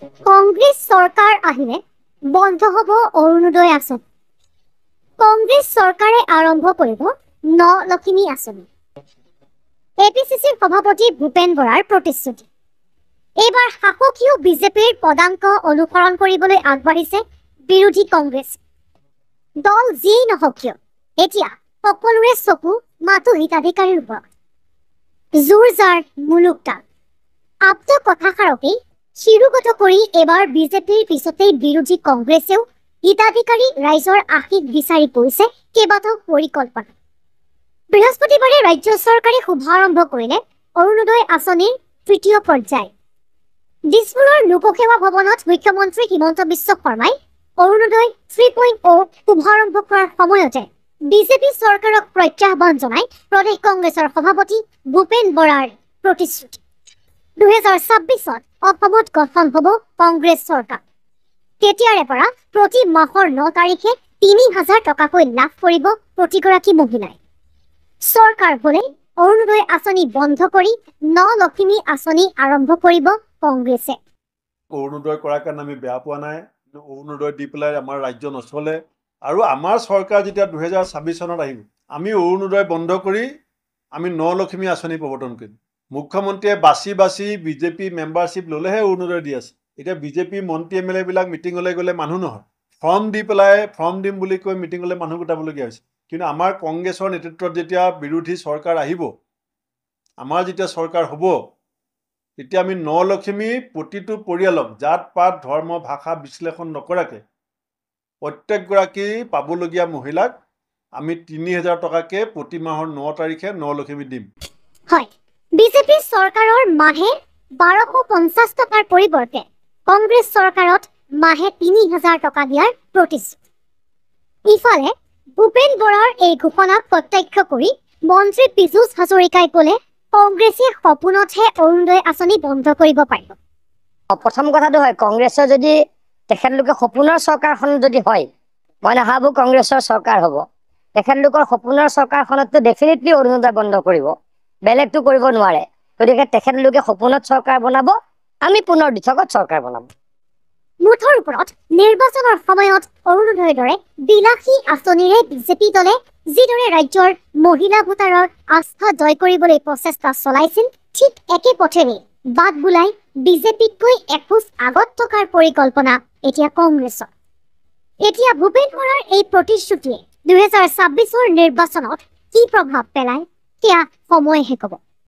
কংগ্ৰেছ চৰকাৰ আহিলে বন্ধ হ'ব অৰুণোদয় আঁচনি। কংগ্ৰেছ চৰকাৰে আৰম্ভ কৰিব নলখিমী আঁচনি। এপিচিচিৰ সভাপতি ভূপেন বৰাৰ প্ৰতিশ্ৰুতি। এইবাৰ শাসকীয় বিজেপিৰ পদাংক অনুসৰণ কৰিবলৈ আগবাঢ়িছে বিৰোধী কংগ্ৰেছ। দল যিয়েই নহওক কিয় এতিয়া সকলোৰে চকু মাথো হিতাধিকাৰীৰ ওপৰত। জোৰ যাৰ মুলুক তাল। আপ্ত কথাষাৰকেই শিৰোগত কৰি এবাৰ বিজেপিৰ পিছতেই বিৰোধী কংগ্ৰেছেও হিতাধিকাৰী ৰাইজৰ আশীষ বিচাৰি পৰিছে কেইবাটাও পৰিকল্পনা। বৃহস্পতিবাৰে ৰাজ্য চৰকাৰে শুভাৰম্ভ কৰিলে অৰুণোদয় আঁচনিৰ তৃতীয় পৰ্যায়। দিছপুৰৰ লোকসেৱা ভৱনত মুখ্যমন্ত্ৰী হিমন্ত বিশ্ব শৰ্মাই অৰুণোদয় 3.0 শুভাৰম্ভ কৰাৰ সময়তে বিজেপি চৰকাৰক প্ৰত্যাহ্বান জনাই প্ৰদেশ কংগ্ৰেছৰ সভাপতি ভূপেন বৰাৰ প্ৰতিশ্ৰুতি। 2026ত অসমত গঠন হ'ব কংগ্ৰেছ চৰকাৰ। তেতিয়াৰে পৰা প্ৰতি মাহৰ 9 তাৰিখে 3,000 টকাকৈ লাভ কৰিব প্ৰতিগৰাকী মহিলাই। চৰকাৰ হ'লে অৰুণোদয় আঁচনি বন্ধ কৰি নলখিমী আঁচনি আৰম্ভ কৰিব কংগ্ৰেছে। অৰুণোদয় কৰাৰ কাৰণে আমি বেয়া পোৱা নাই, অৰুণোদয় দি পেলাই আমাৰ ৰাজ্য নচলে। আৰু আমাৰ চৰকাৰ যেতিয়া 2026 চনত আহিব, আমি অৰুণোদয় বন্ধ কৰি আমি নলখিমী আঁচনি প্ৰৱৰ্তন কৰিম। মুখ্যমন্ত্ৰীয়ে বাছি বাছি বিজেপি মেম্বাৰশ্বিপ ল'লেহে অৰুণোদয় দি আছে। এতিয়া বিজেপি মন্ত্ৰী এম এল এবিলাক মিটিঙলৈ গ'লে মানুহ নহয়, ফৰ্ম দি পেলাই ফৰ্ম দিম বুলি কৈ মিটিঙলৈ মানুহ গোটাবলগীয়া হৈছে। কিন্তু আমাৰ কংগ্ৰেছৰ নেতৃত্বত যেতিয়া বিৰোধী চৰকাৰ আহিব, আমাৰ যেতিয়া চৰকাৰ হ'ব, তেতিয়া আমি নলখিমী প্ৰতিটো পৰিয়ালক জাত পাত ধৰ্ম ভাষা বিশ্লেষণ নকৰাকৈ প্ৰত্যেকগৰাকী পাবলগীয়া মহিলাক আমি 3,000 টকাকৈ প্ৰতি মাহৰ 9 তাৰিখে নলখিমী দিম। হয়, বিজেপি চৰকাৰৰ মাহে 1250 টকাৰ পৰিৱৰ্তে কংগ্ৰেছ চৰকাৰত মাহে 3,000 টকা দিয়াৰ প্ৰতিশ্ৰুতি। ইফালে ভূপেন বৰাৰ এই ঘোষণাক প্ৰত্যক্ষ কৰি মন্ত্ৰী পীযুষ হাজৰিকাই ক'লে কংগ্ৰেছে সপোনতহে অৰুণোদয় আঁচনি বন্ধ কৰিব পাৰিব। প্ৰথম কথাটো হয়, কংগ্ৰেছৰ যদি তেখেতলোকে সপোনৰ চৰকাৰখন যদি হয়, মই নাভাবোঁ কংগ্ৰেছৰ চৰকাৰ হ'ব। তেখেতলোকৰ সপোনৰ চৰকাৰখনততো ডেফিনেটলি অৰুণোদয় বন্ধ কৰিব, বেলেগটো কৰিব নোৱাৰে। গতিকে তেখেতলোকে সপোনত চৰকাৰ বনাব, আমি পুনৰ দিঠকত চৰকাৰ বনাম। মুঠৰ ওপৰত নিৰ্বাচনৰ সময়ত অৰুণোদয়ৰ দৰে বিলাসী আঁচনিৰে বিজেপি দলে যিদৰে ৰাজ্যৰ মহিলা ভোটাৰৰ আস্থা জয় কৰিবলৈ প্ৰচেষ্টা চলাইছিল, ঠিক একে পথেৰে বাট বুলাই বিজেপিতকৈ এখোজ আগত থকাৰ পৰিকল্পনা এতিয়া কংগ্ৰেছৰ। এতিয়া ভূপেন বৰাৰ এই প্ৰতিশ্ৰুতিয়ে 2026ৰ নিৰ্বাচনত কি প্ৰভাৱ পেলায় সেয়া সময়েহে ক'ব।